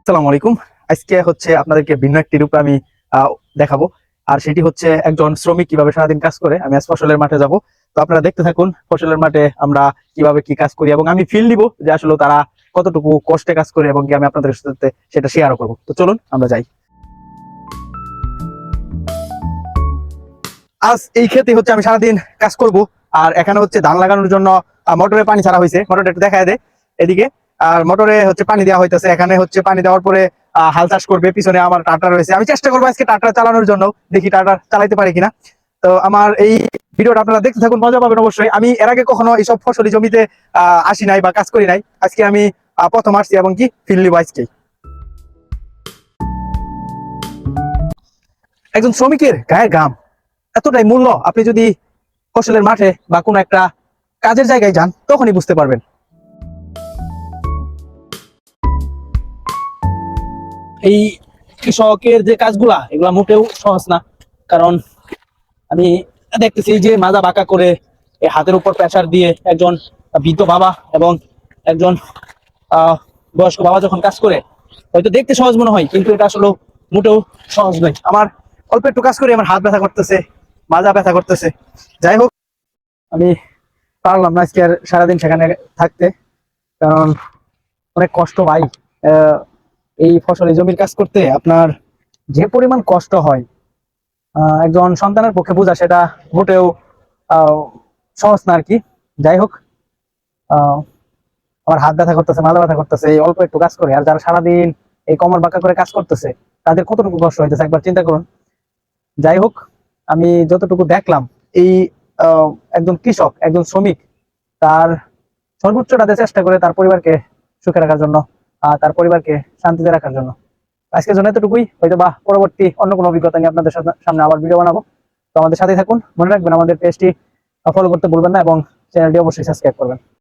আসসালামু আলাইকুম। আজকে হচ্ছে আপনাদেরকে ভিন্ন একটি রূপে আমি দেখাবো। আর সেটি হচ্ছে একজন শ্রমিক কিভাবে সারাদিন কাজ করে। আমি আজ ফসলের মাঠে যাব। তো আপনারা দেখতে থাকুন ফসলের মাঠে আমরা কিভাবে কি কাজ করি, এবং আমি ফিল দিব যে আসলে তারা কতটুকু কষ্টে কাজ করে, এবং কি আমি আপনাদের সাথে সেটা শেয়ারও করবো। তো চলুন আমরা যাই। আজ এই ক্ষেতে হচ্ছে আমি সারাদিন কাজ করব। আর এখানে হচ্ছে ধান লাগানোর জন্য মোটরে পানি ছাড়া হয়েছে। মোটরটা একটু দেখা দেয় এদিকে। আর মোটরে হচ্ছে পানি দেওয়া হইতেছে। এখানে হচ্ছে পানি দেওয়ার পরে হাল চাষ করবে। পিছনে আমার ট্রাক্টর রয়েছে। আমি চেষ্টা করবো আজকে ট্রাক্টর চালানোর জন্য, দেখি ট্রাক্টর চালাইতে পারি কিনা। তো আমার এই ভিডিওটা আপনারা দেখতে থাকুন, মজা পাবেন অবশ্যই। আমি এর আগে কখনো এইসব ফসলি জমিতে আসি নাই বা কাজ করি নাই। আজকে আমি প্রথম আসছি, এবং কি ফিল নিব আজকে। একজন শ্রমিকের গায়ের ঘাম এতটাই মূল্য, আপনি যদি ফসলের মাঠে বা কোনো একটা কাজের জায়গায় যান তখনই বুঝতে পারবেন। এই কৃষকের যে কাজগুলা, এগুলা মোটেও সহজ না। কারণ আমি দেখতেছি যে মাজা বাঁকা করে এই হাতের উপর প্রেসার দিয়ে একজন বৃদ্ধ বাবা এবং একজন বয়স্ক বাবা যখন কাজ করে, হয়তো দেখতে সহজ মনে হয়, কিন্তু এটা আসলে মোটেও সহজ নয়। আমার অল্প একটু কাজ করে আমার হাত ব্যথা করতেছে, মাজা ব্যথা করতেছে। যাই হোক, আমি পারলাম না আজকে আর সারাদিন সেখানে থাকতে। কারণ অনেক কষ্ট ভাই। আহ, এই ফসলি জমির কাজ করতে আপনার যে পরিমাণ কষ্ট হয়, একজন সন্তানের পক্ষে বোঝা সেটা মোটেও আহ, সহজ না আর কি। যাই হোক, আহ, আমার হাত ব্যথা করতেছে, মাথা ব্যথা করতেছে এই অল্প একটু কাজ করে। আর যারা সারাদিন এই কমর বাঁকা করে কাজ করতেছে, তাদের কতটুকু কষ্ট হইতেছে একবার চিন্তা করুন। যাই হোক, আমি যতটুকু দেখলাম, এই আহ, একজন কৃষক, একজন শ্রমিক, তার সর্বোচ্চটা দিয়ে চেষ্টা করে তার পরিবারকে সুখে রাখার জন্য, তার পরিবারকে শান্তিতে রাখার জন্য। আজকের জন্য এতটুকুই। হয়তো বা পরবর্তী অন্য কোনো অভিজ্ঞতা নিয়ে আপনাদের সামনে আবার ভিডিও বানাবো। তো আমাদের সাথে থাকুন, মনে রাখবেন আমাদের পেজটি ফলো করতে ভুলবেন না, এবং চ্যানেলটি অবশ্যই সাবস্ক্রাইব করবেন।